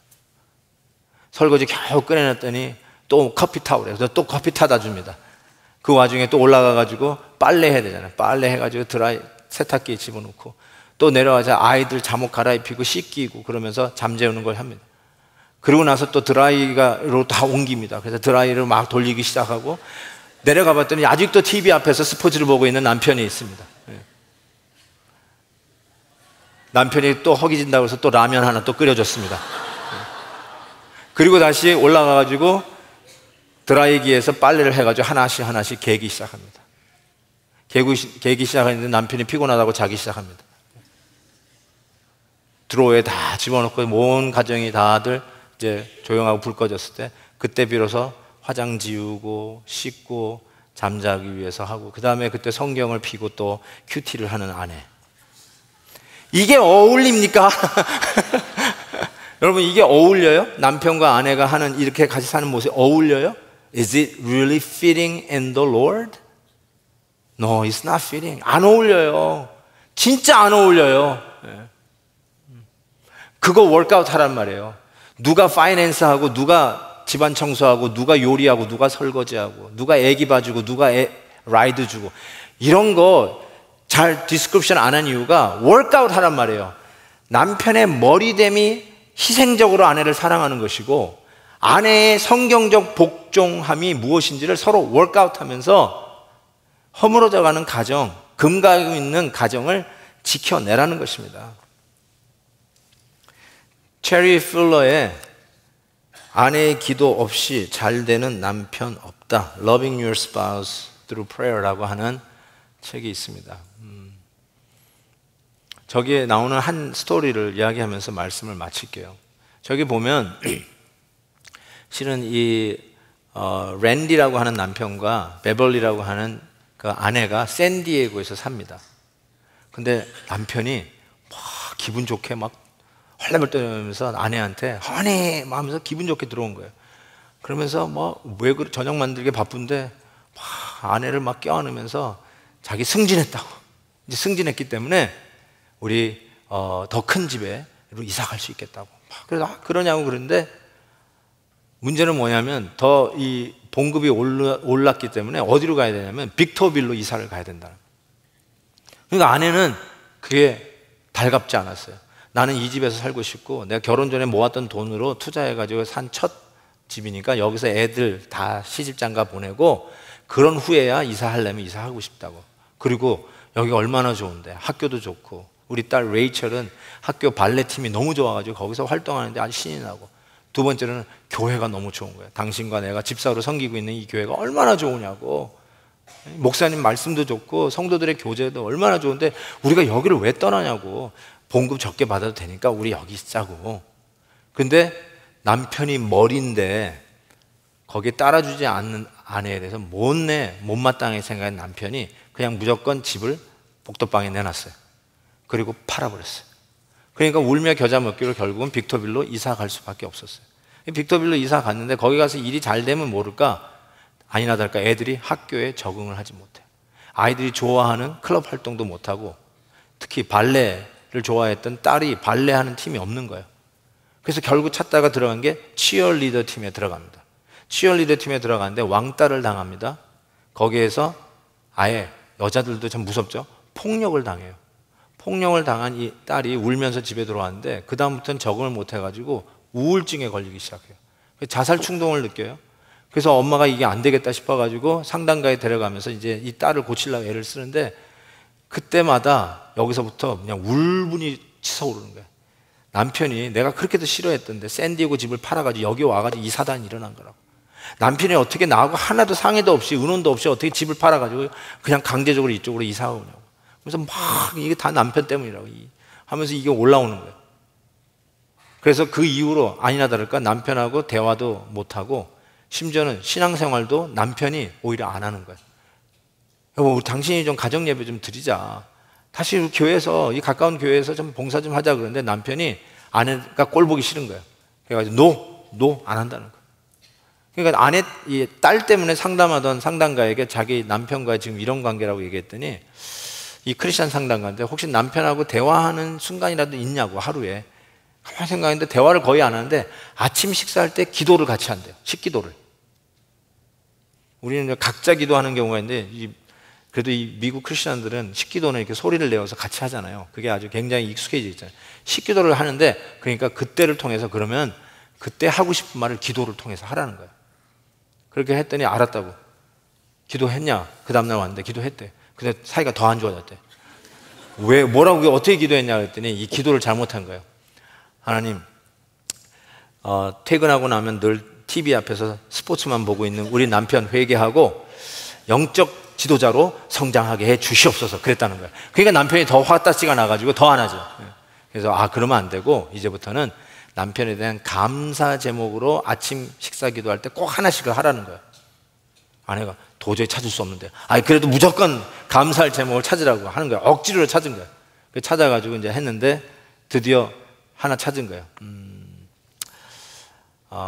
설거지 겨우 꺼내놨더니 또 커피 타오래. 그래서 또 커피 타다 줍니다. 그 와중에 또 올라가가지고 빨래 해야 되잖아요. 빨래 해가지고 세탁기에 집어넣고 또 내려와서 아이들 잠옷 갈아입히고 씻기고 그러면서 잠 재우는 걸 합니다. 그리고 나서 또 드라이기로 다 옮깁니다. 그래서 드라이를 막 돌리기 시작하고 내려가 봤더니 아직도 TV 앞에서 스포츠를 보고 있는 남편이 있습니다. 남편이 또 허기진다고 해서 또 라면 하나 또 끓여줬습니다. 그리고 다시 올라가가지고 드라이기에서 빨래를 해가지고 하나씩 개기 시작합니다. 개기 시작하는데 남편이 피곤하다고 자기 시작합니다. 드로어에 다 집어넣고 온 가정이 다들 이제 조용하고 불 꺼졌을 때 그때 비로소 화장 지우고 씻고 잠자기 위해서 하고 그 다음에 그때 성경을 피고 또 큐티를 하는 아내. 이게 어울립니까? 여러분 이게 어울려요? 남편과 아내가 하는 이렇게 같이 사는 모습이 어울려요? Is it really fitting in the Lord? No, it's not fitting. 안 어울려요. 진짜 안 어울려요. 그거 월크아웃 하란 말이에요. 누가 파이낸스하고 누가 집안 청소하고 누가 요리하고 누가 설거지하고 누가 애기 봐주고 누가 라이드 주고 이런 거 잘 디스크립션 안 한 이유가 월크아웃 하란 말이에요. 남편의 머리됨이 희생적으로 아내를 사랑하는 것이고 아내의 성경적 복종함이 무엇인지를 서로 월크아웃 하면서 허물어져가는 가정, 금가고 있는 가정을 지켜내라는 것입니다. 체리 필러의 아내의 기도 없이 잘 되는 남편 없다. Loving Your Spouse Through Prayer라고 하는 책이 있습니다. 저기에 나오는 한 스토리를 이야기하면서 말씀을 마칠게요. 저기 보면 실은 이 랜디라고 하는 남편과 베벌리라고 하는 그 아내가 샌디에고에서 삽니다. 근데 남편이 막 기분 좋게 막 헐레벌 떠면서 아내한테 허니 하면서 기분 좋게 들어온 거예요. 그러면서 뭐 왜 그래 저녁 만들기 바쁜데 막 아내를 막 껴안으면서 자기 승진했다고, 이제 승진했기 때문에 우리 더 큰 집에 이사 갈 수 있겠다고. 그래서 그러냐고 그러는데 문제는 뭐냐면 더 이 봉급이 올랐기 때문에 어디로 가야 되냐면 빅터빌로 이사를 가야 된다. 그러니까 아내는 그게 달갑지 않았어요. 나는 이 집에서 살고 싶고 내가 결혼 전에 모았던 돈으로 투자해가지고 산 첫 집이니까 여기서 애들 다 시집장가 보내고 그런 후에야 이사하려면 이사하고 싶다고. 그리고 여기가 얼마나 좋은데 학교도 좋고 우리 딸 레이첼은 학교 발레팀이 너무 좋아가지고 거기서 활동하는데 아주 신이 나고, 두 번째로는 교회가 너무 좋은 거예요. 당신과 내가 집사로 섬기고 있는 이 교회가 얼마나 좋으냐고. 목사님 말씀도 좋고 성도들의 교제도 얼마나 좋은데 우리가 여기를 왜 떠나냐고. 봉급 적게 받아도 되니까 우리 여기 있자고. 근데 남편이 머리인데 거기에 따라주지 않는 아내에 대해서 못마땅하게 생각한 남편이 그냥 무조건 집을 복도방에 내놨어요. 그리고 팔아버렸어요. 그러니까 울며 겨자 먹기로 결국은 빅터빌로 이사 갈 수밖에 없었어요. 빅터빌로 이사 갔는데 거기 가서 일이 잘 되면 모를까 아니나 다를까 애들이 학교에 적응을 하지 못해요. 아이들이 좋아하는 클럽 활동도 못하고 특히 발레를 좋아했던 딸이 발레하는 팀이 없는 거예요. 그래서 결국 찾다가 들어간 게 치어리더 팀에 들어갑니다. 치어리더 팀에 들어갔는데 왕따를 당합니다. 거기에서 아예 여자들도 참 무섭죠. 폭력을 당해요. 폭력을 당한 이 딸이 울면서 집에 들어왔는데 그 다음부터는 적응을 못해가지고 우울증에 걸리기 시작해요. 자살 충동을 느껴요. 그래서 엄마가 이게 안 되겠다 싶어가지고 상담가에 데려가면서 이제 이 딸을 고치려고 애를 쓰는데 그때마다 여기서부터 그냥 울분이 치솟아오르는 거예요. 남편이 내가 그렇게도 싫어했던데 샌디에고 집을 팔아가지고 여기 와가지고 이 사단이 일어난 거라고. 남편이 어떻게 나하고 하나도 상의도 없이 의논도 없이 어떻게 집을 팔아가지고 그냥 강제적으로 이쪽으로 이사 오냐고. 그래서 막 이게 다 남편 때문이라고 하면서 이게 올라오는 거예요. 그래서 그 이후로 아니나 다를까 남편하고 대화도 못하고 심지어는 신앙생활도 남편이 오히려 안 하는 거예요. 여보, 당신이 좀 가정예배 좀 드리자. 다시 교회에서, 이 가까운 교회에서 좀 봉사 좀 하자 그러는데 남편이 아내가 꼴 보기 싫은 거예요. 그래가지고 안 한다는 거예요. 그러니까 이 딸 때문에 상담하던 상담가에게 자기 남편과 지금 이런 관계라고 얘기했더니 이 크리스찬 상담가인데 혹시 남편하고 대화하는 순간이라도 있냐고 하루에. 가만히 생각했는데 대화를 거의 안 하는데 아침 식사할 때 기도를 같이 한대요. 식기도를. 우리는 각자 기도하는 경우가 있는데 그래도 이 미국 크리스찬들은 식기도는 이렇게 소리를 내어서 같이 하잖아요. 그게 아주 굉장히 익숙해져 있잖아요. 식기도를 하는데 그러니까 그때를 통해서 그러면 그때 하고 싶은 말을 기도를 통해서 하라는 거예요. 그렇게 했더니 알았다고. 기도했냐? 그 다음날 왔는데 기도했대. 근데 사이가 더 안 좋아졌대. 왜, 뭐라고, 어떻게 기도했냐 그랬더니 이 기도를 잘못한 거예요. 하나님, 퇴근하고 나면 늘 TV 앞에서 스포츠만 보고 있는 우리 남편 회개하고 영적 지도자로 성장하게 해 주시옵소서 그랬다는 거예요. 그러니까 남편이 더 화따지가 나가지고 더 안 하죠. 그래서 그러면 안 되고 이제부터는 남편에 대한 감사 제목으로 아침 식사 기도할 때 꼭 하나씩을 하라는 거예요. 아내가 도저히 찾을 수 없는데 그래도 무조건 감사할 제목을 찾으라고 하는 거예요. 억지로 찾은 거예요. 찾아가지고 이제 했는데 드디어 하나 찾은 거예요.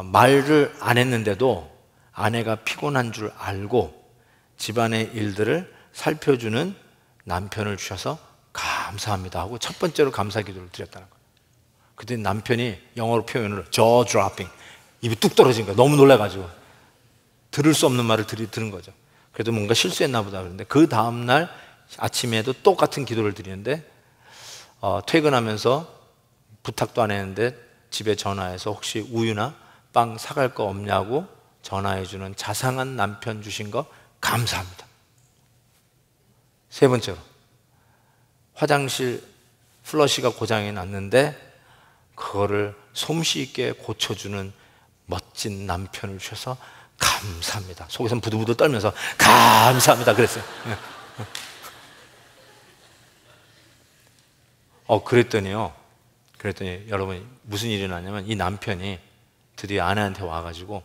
말을 안 했는데도 아내가 피곤한 줄 알고 집안의 일들을 살펴주는 남편을 주셔서 감사합니다 하고 첫 번째로 감사 기도를 드렸다는 거예요. 그때 남편이 영어로 표현을 jaw dropping, 입이 뚝 떨어진 거예요. 너무 놀라가지고 들을 수 없는 말을 들은 거죠. 그래도 뭔가 실수했나 보다 그런데 그 다음날 아침에도 똑같은 기도를 드리는데 퇴근하면서 부탁도 안 했는데 집에 전화해서 혹시 우유나 빵 사갈 거 없냐고 전화해주는 자상한 남편 주신 거 감사합니다. 세 번째로 화장실 플러시가 고장이 났는데 그거를 솜씨 있게 고쳐주는 멋진 남편을 주셔서 감사합니다. 속에선 부들부들 떨면서 감사합니다 그랬어요. 그랬더니 여러분 무슨 일이 났냐면 이 남편이 드디어 아내한테 와가지고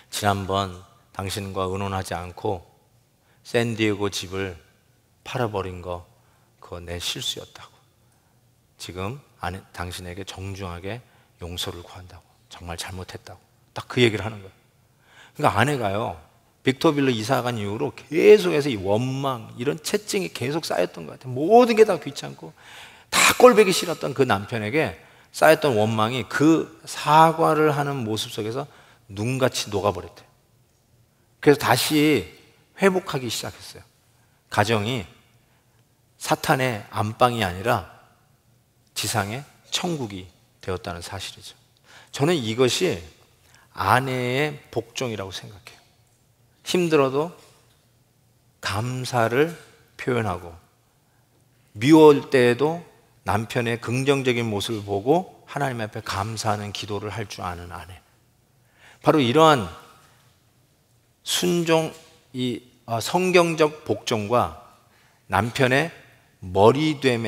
지난번 당신과 의논하지 않고 샌디에고 집을 팔아버린 거 그거 내 실수였다고. 지금 당신에게 정중하게 용서를 구한다고. 정말 잘못했다고. 딱 그 얘기를 하는 거예요. 그러니까 아내가요, 빅토빌로 이사간 이후로 계속해서 이 원망, 이런 채증이 계속 쌓였던 것 같아요. 모든 게 다 귀찮고 다 꼴보기 싫었던 그 남편에게 쌓였던 원망이 그 사과를 하는 모습 속에서 눈같이 녹아버렸대요. 그래서 다시 회복하기 시작했어요. 가정이 사탄의 안방이 아니라 지상의 천국이 되었다는 사실이죠. 저는 이것이 아내의 복종이라고 생각해요. 힘들어도 감사를 표현하고 미워할 때에도 남편의 긍정적인 모습을 보고 하나님 앞에 감사하는 기도를 할 줄 아는 아내. 바로 이러한 순종, 성경적 복종과 남편의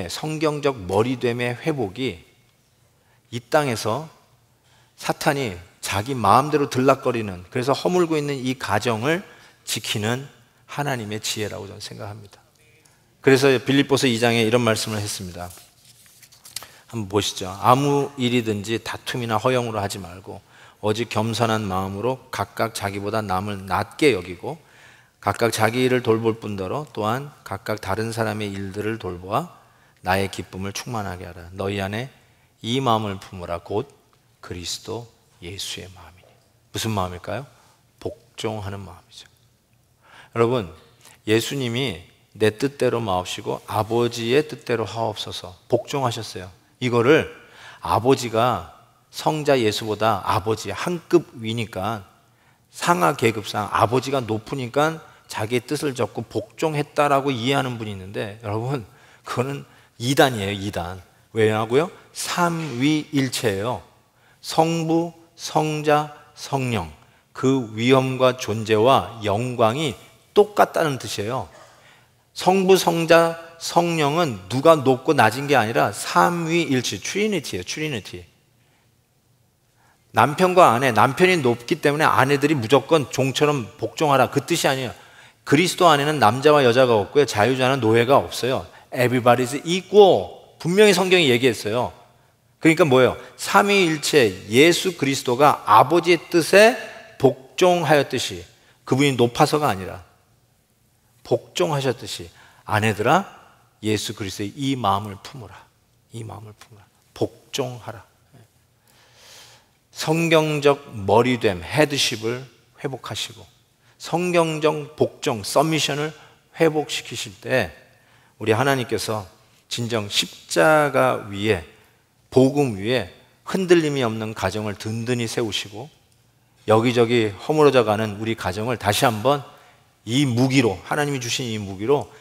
성경적 머리됨의 회복이 이 땅에서 사탄이 자기 마음대로 들락거리는, 그래서 허물고 있는 이 가정을 지키는 하나님의 지혜라고 저는 생각합니다. 그래서 빌립보서 2장에 이런 말씀을 했습니다. 한번 보시죠. 아무 일이든지 다툼이나 허영으로 하지 말고 오직 겸손한 마음으로 각각 자기보다 남을 낮게 여기고 각각 자기 일을 돌볼 뿐더러 또한 각각 다른 사람의 일들을 돌보아 나의 기쁨을 충만하게 하라. 너희 안에 이 마음을 품으라. 곧 그리스도 예수의 마음이니. 무슨 마음일까요? 복종하는 마음이죠. 여러분, 예수님이 내 뜻대로 마옵시고 아버지의 뜻대로 하옵소서 복종하셨어요. 이거를 아버지가 성자 예수보다 아버지 한 급 위니까, 상하 계급상 아버지가 높으니까 자기의 뜻을 적고 복종했다라고 이해하는 분이 있는데, 여러분 그거는 이단이에요. 이단. 왜냐고요? 삼위일체예요. 성부, 성자, 성령, 그 위엄과 존재와 영광이 똑같다는 뜻이에요. 성부, 성자, 성령은 누가 높고 낮은 게 아니라 삼위일체, 트리니티예요. 트리니티. 남편과 아내, 남편이 높기 때문에 아내들이 무조건 종처럼 복종하라, 그 뜻이 아니에요. 그리스도 안에는 남자와 여자가 없고요, 자유자는 노예가 없어요. Everybody's equal. 분명히 성경이 얘기했어요. 그러니까 뭐예요? 삼위일체 예수 그리스도가 아버지의 뜻에 복종하였듯이, 그분이 높아서가 아니라 복종하셨듯이, 아내들아 예수 그리스도의 이 마음을 품으라. 이 마음을 품으라. 복종하라. 성경적 머리됨, 헤드십을 회복하시고 성경적 복종, 서미션을 회복시키실 때 우리 하나님께서 진정 십자가 위에, 복음 위에 흔들림이 없는 가정을 든든히 세우시고 여기저기 허물어져 가는 우리 가정을 다시 한번 이 무기로, 하나님이 주신 이 무기로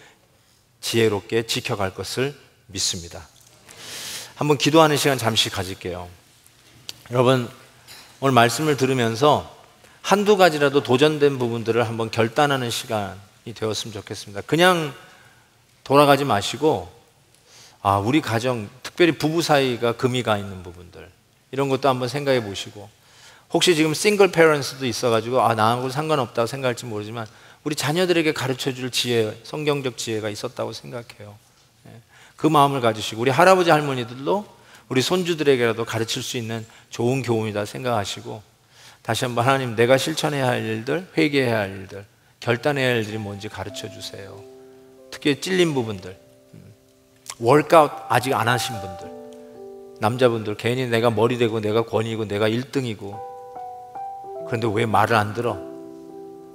지혜롭게 지켜갈 것을 믿습니다. 한번 기도하는 시간 잠시 가질게요. 여러분, 오늘 말씀을 들으면서 한두 가지라도 도전된 부분들을 한번 결단하는 시간이 되었으면 좋겠습니다. 그냥 돌아가지 마시고, 우리 가정, 특별히 부부 사이가 금이 가 있는 부분들, 이런 것도 한번 생각해 보시고, 혹시 지금 싱글 페런스도 있어가지고 나하고 상관없다고 생각할지 모르지만 우리 자녀들에게 가르쳐줄 지혜, 성경적 지혜가 있었다고 생각해요. 그 마음을 가지시고, 우리 할아버지 할머니들도 우리 손주들에게라도 가르칠 수 있는 좋은 교훈이다 생각하시고, 다시 한번 하나님, 내가 실천해야 할 일들, 회개해야 할 일들, 결단해야 할 일들이 뭔지 가르쳐 주세요. 특히 찔린 부분들, 월크아웃 아직 안 하신 분들, 남자분들, 괜히 내가 머리 대고 내가 권위고 내가 1등이고 그런데 왜 말을 안 들어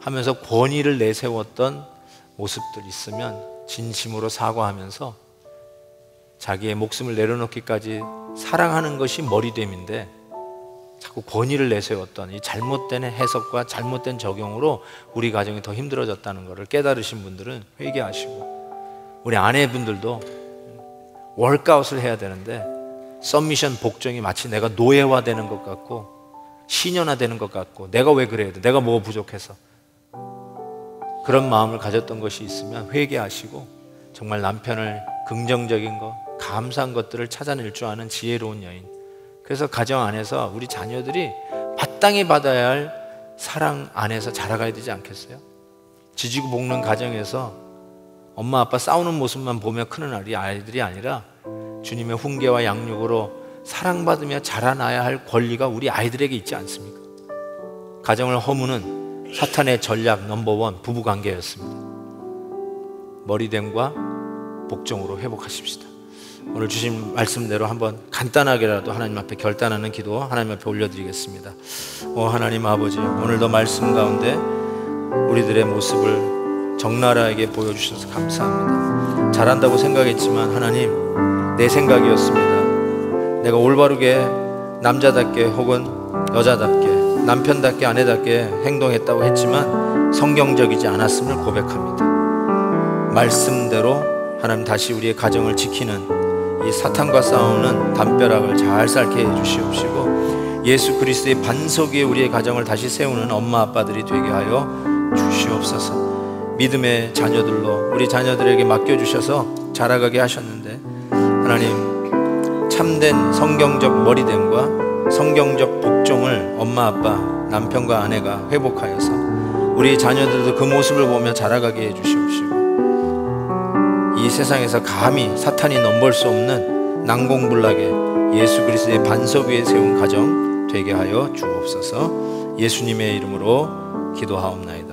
하면서 권위를 내세웠던 모습들 있으면 진심으로 사과하면서 자기의 목숨을 내려놓기까지 사랑하는 것이 머리됨인데 자꾸 권위를 내세웠던 이 잘못된 해석과 잘못된 적용으로 우리 가정이 더 힘들어졌다는 것을 깨달으신 분들은 회개하시고, 우리 아내분들도 월크아웃을 해야 되는데 서미션 복종이 마치 내가 노예화되는 것 같고 신연화되는 것 같고 내가 왜 그래야 돼? 내가 뭐가 부족해서 그런 마음을 가졌던 것이 있으면 회개하시고 정말 남편을 긍정적인 것, 감사한 것들을 찾아낼 줄 아는 지혜로운 여인. 그래서 가정 안에서 우리 자녀들이 마땅히 받아야 할 사랑 안에서 자라가야 되지 않겠어요? 지지고 볶는 가정에서 엄마 아빠 싸우는 모습만 보며 크는 아이들이 아니라 주님의 훈계와 양육으로 사랑받으며 자라나야 할 권리가 우리 아이들에게 있지 않습니까? 가정을 허무는 사탄의 전략 넘버원 부부관계였습니다. 머리됨과 복종으로 회복하십시다. 오늘 주신 말씀대로 한번 간단하게라도 하나님 앞에 결단하는 기도 하나님 앞에 올려드리겠습니다. 하나님 아버지, 오늘도 말씀 가운데 우리들의 모습을 적나라하게 보여주셔서 감사합니다. 잘한다고 생각했지만 하나님, 내 생각이었습니다. 내가 올바르게 남자답게 혹은 여자답게 남편답게 아내답게 행동했다고 했지만 성경적이지 않았음을 고백합니다. 말씀대로 하나님 다시 우리의 가정을 지키는 이 사탄과 싸우는 담벼락을 잘 쌓게 해주시옵시고 예수 그리스도의 반석 위에 우리의 가정을 다시 세우는 엄마 아빠들이 되게 하여 주시옵소서. 믿음의 자녀들로 우리 자녀들에게 맡겨주셔서 자라가게 하셨는데 하나님, 참된 성경적 머리됨과 성경적 복종을 엄마 아빠 남편과 아내가 회복하여서 우리 자녀들도 그 모습을 보며 자라가게 해주시옵시고 이 세상에서 감히 사탄이 넘볼 수 없는 난공불락의 예수 그리스도의 반석 위에 세운 가정 되게 하여 주옵소서. 예수님의 이름으로 기도하옵나이다.